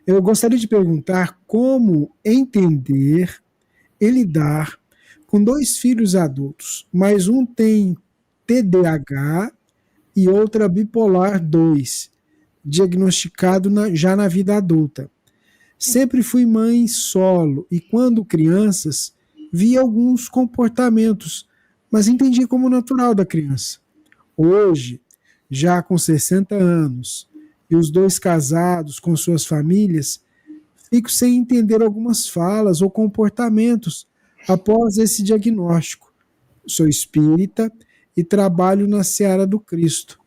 Eu gostaria de perguntar como entender e lidar com dois filhos adultos, mas um tem TDAH e outra bipolar 2, diagnosticado já na vida adulta. Sempre fui mãe solo e, quando crianças, vi alguns comportamentos, mas entendi como natural da criança. Hoje, já com 60 anos, e os dois casados com suas famílias, fico sem entender algumas falas ou comportamentos após esse diagnóstico. Sou espírita e trabalho na seara do Cristo.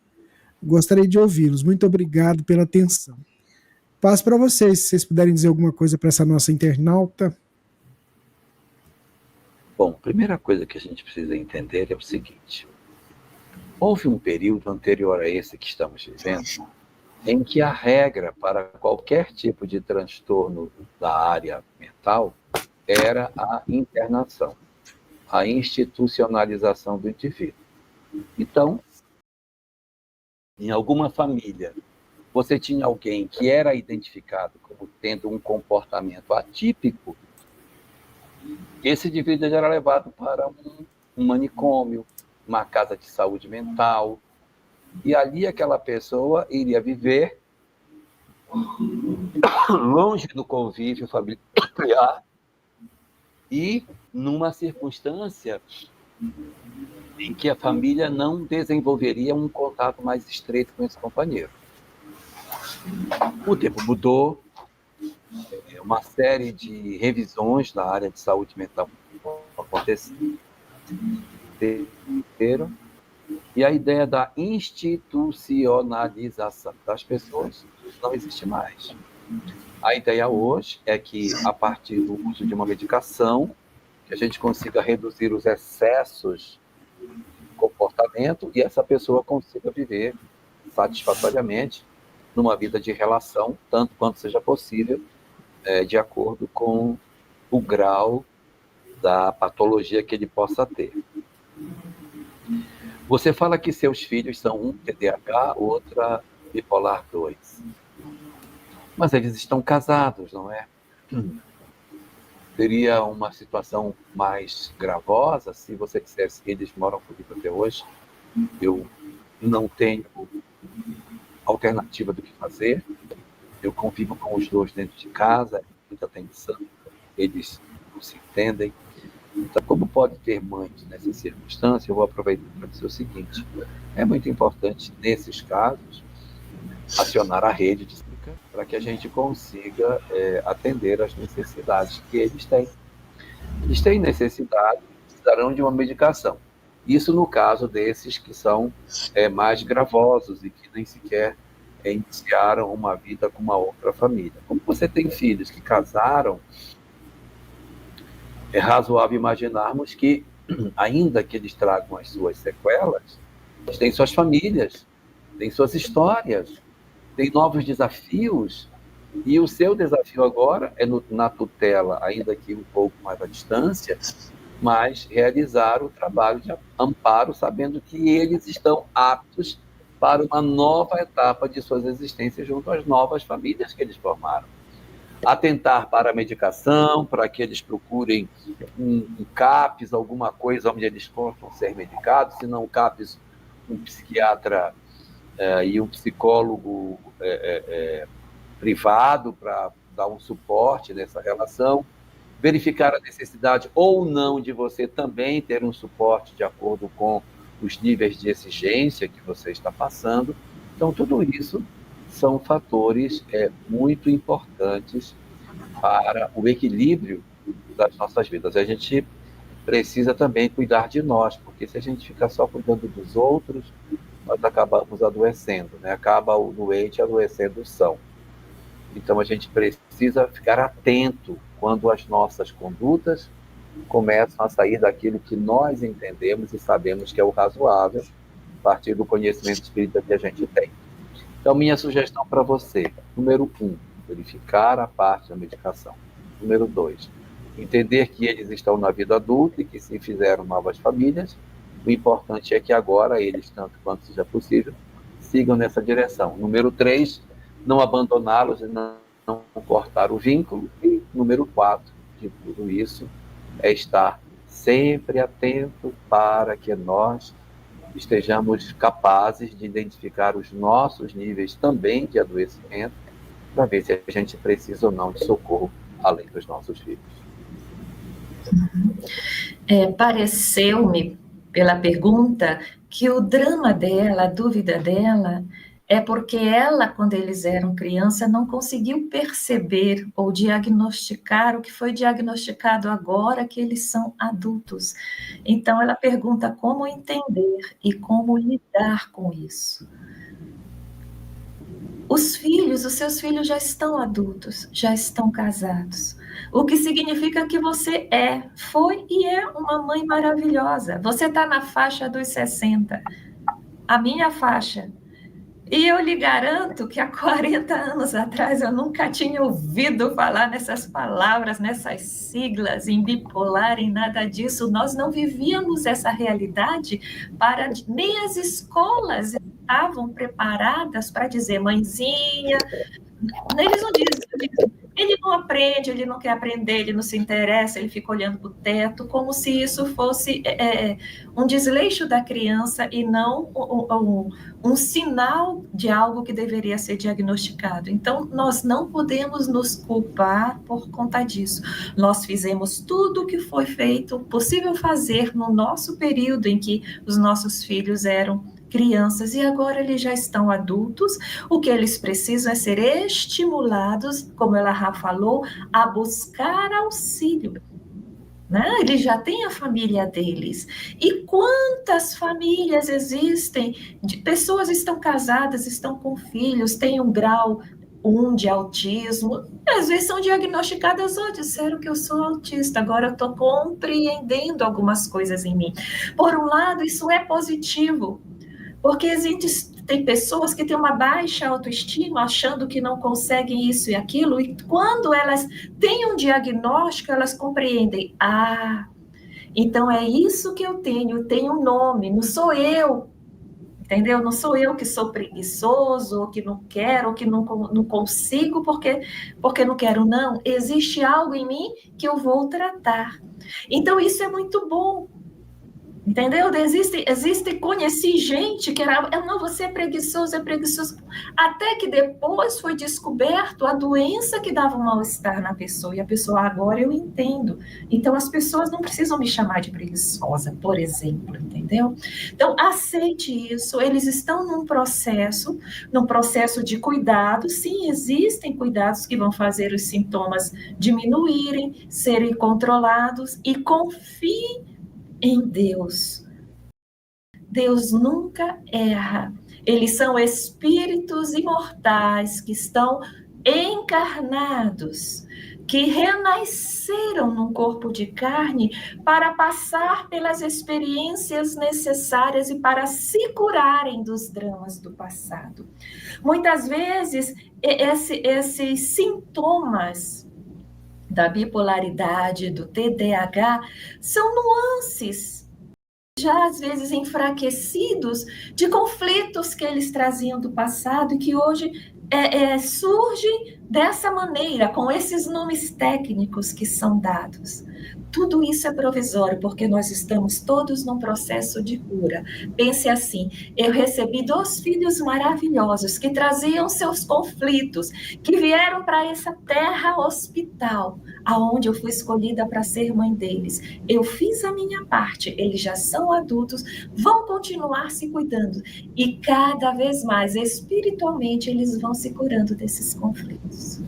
Gostaria de ouvi-los. Muito obrigado pela atenção. Passo para vocês, se vocês puderem dizer alguma coisa para essa nossa internauta. Bom, a primeira coisa que a gente precisa entender é o seguinte: houve um período anterior a esse que estamos vivendo, em que a regra para qualquer tipo de transtorno da área mental era a internação, a institucionalização do indivíduo. Então, em alguma família, você tinha alguém que era identificado como tendo um comportamento atípico, esse indivíduo era levado para um manicômio, uma casa de saúde mental, e ali aquela pessoa iria viver longe do convívio familiar e numa circunstância em que a família não desenvolveria um contato mais estreito com esse companheiro. O tempo mudou, uma série de revisões na área de saúde mental aconteceram, e a ideia da institucionalização das pessoas não existe mais. A ideia hoje é que, a partir do uso de uma medicação, que a gente consiga reduzir os excessos de comportamento e essa pessoa consiga viver satisfatoriamente numa vida de relação, tanto quanto seja possível, de acordo com o grau da patologia que ele possa ter. Você fala que seus filhos são um TDAH, outra bipolar 2. Mas eles estão casados, não é? Seria uma situação mais gravosa se você dissesse que eles moram comigo até hoje. Eu não tenho alternativa do que fazer. Eu convivo com os dois dentro de casa, muita tensão, eles não se entendem. Então, como pode ter mães nessa circunstância, eu vou aproveitar para dizer o seguinte: é muito importante, nesses casos, acionar a rede de para que a gente consiga atender às necessidades que eles têm. Eles têm necessidade, precisarão de uma medicação. Isso no caso desses que são mais gravosos e que nem sequer iniciaram uma vida com uma outra família. Como você tem filhos que casaram, é razoável imaginarmos que, ainda que eles tragam as suas sequelas, eles têm suas famílias, têm suas histórias, têm novos desafios, e o seu desafio agora é, na tutela, ainda que um pouco mais à distância, mas realizar o trabalho de amparo, sabendo que eles estão aptos para uma nova etapa de suas existências junto às novas famílias que eles formaram. Atentar para a medicação, para que eles procurem um CAPS, alguma coisa onde eles possam ser medicados, se não CAPS, um psiquiatra e um psicólogo privado para dar um suporte nessa relação, verificar a necessidade ou não de você também ter um suporte de acordo com os níveis de exigência que você está passando. Então, tudo isso são fatores muito importantes para o equilíbrio das nossas vidas. A gente precisa também cuidar de nós, porque se a gente ficar só cuidando dos outros, nós acabamos adoecendo, né? Acaba o doente adoecendo são. Então, a gente precisa ficar atento quando as nossas condutas começam a sair daquilo que nós entendemos e sabemos que é o razoável, a partir do conhecimento espírita que a gente tem. Então, minha sugestão para você: número 1, verificar a parte da medicação. Número 2, entender que eles estão na vida adulta e que se fizeram novas famílias, o importante é que agora eles, tanto quanto seja possível, sigam nessa direção. Número 3, não abandoná-los e não não cortar o vínculo. E número 4 de tudo isso é estar sempre atento para que nós estejamos capazes de identificar os nossos níveis também de adoecimento, para ver se a gente precisa ou não de socorro, além dos nossos filhos. Pareceu-me, pela pergunta, que o drama dela, a dúvida dela, é porque ela, quando eles eram criança, não conseguiu perceber ou diagnosticar o que foi diagnosticado agora que eles são adultos. Então, ela pergunta como entender e como lidar com isso. Os seus filhos já estão adultos, já estão casados. O que significa que você foi e é uma mãe maravilhosa. Você está na faixa dos 60, a minha faixa. E eu lhe garanto que há 40 anos atrás eu nunca tinha ouvido falar nessas palavras, nessas siglas, em bipolar, em nada disso. Nós não vivíamos essa realidade, nem as escolas estavam preparadas para dizer, mãezinha, eles não dizem, ele não aprende, ele não quer aprender, ele não se interessa, ele fica olhando para o teto, como se isso fosse um desleixo da criança e não um sinal de algo que deveria ser diagnosticado. Então, nós não podemos nos culpar por conta disso. Nós fizemos tudo o que foi possível fazer no nosso período em que os nossos filhos eram crianças, e agora eles já estão adultos. O que eles precisam é ser estimulados, como ela já falou, a buscar auxílio. Né? Eles já têm a família deles. E quantas famílias existem? Pessoas estão casadas, estão com filhos, têm um grau 1 de autismo, às vezes são diagnosticadas, disseram que eu sou autista, agora eu estou compreendendo algumas coisas em mim. Por um lado, isso é positivo, porque tem pessoas que têm uma baixa autoestima, achando que não conseguem isso e aquilo, e quando elas têm um diagnóstico, elas compreendem, então é isso que eu tenho um nome, não sou eu, entendeu? Não sou eu que sou preguiçoso, ou que não quero, ou que não consigo porque não quero, não. Existe algo em mim que eu vou tratar. Então, isso é muito bom. Entendeu? Conheci gente que era, não, você é preguiçoso. Até que depois foi descoberto a doença que dava um mal-estar na pessoa, e a pessoa, agora eu entendo. Então, as pessoas não precisam me chamar de preguiçosa, por exemplo, entendeu? Então, aceite isso, eles estão num processo de cuidado. Sim, existem cuidados que vão fazer os sintomas diminuírem, serem controlados, e confie em Deus. Deus nunca erra. Eles são espíritos imortais que estão encarnados, que renasceram num corpo de carne para passar pelas experiências necessárias e para se curarem dos dramas do passado. Muitas vezes, esses sintomas da bipolaridade, do TDAH, são nuances, já às vezes enfraquecidos, de conflitos que eles traziam do passado e que hoje surgem dessa maneira, com esses nomes técnicos que são dados. Tudo isso é provisório, porque nós estamos todos num processo de cura. Pense assim, eu recebi 2 filhos maravilhosos que traziam seus conflitos, que vieram para essa terra hospital, aonde eu fui escolhida para ser mãe deles. Eu fiz a minha parte, eles já são adultos, vão continuar se cuidando, e cada vez mais, espiritualmente, eles vão se curando desses conflitos.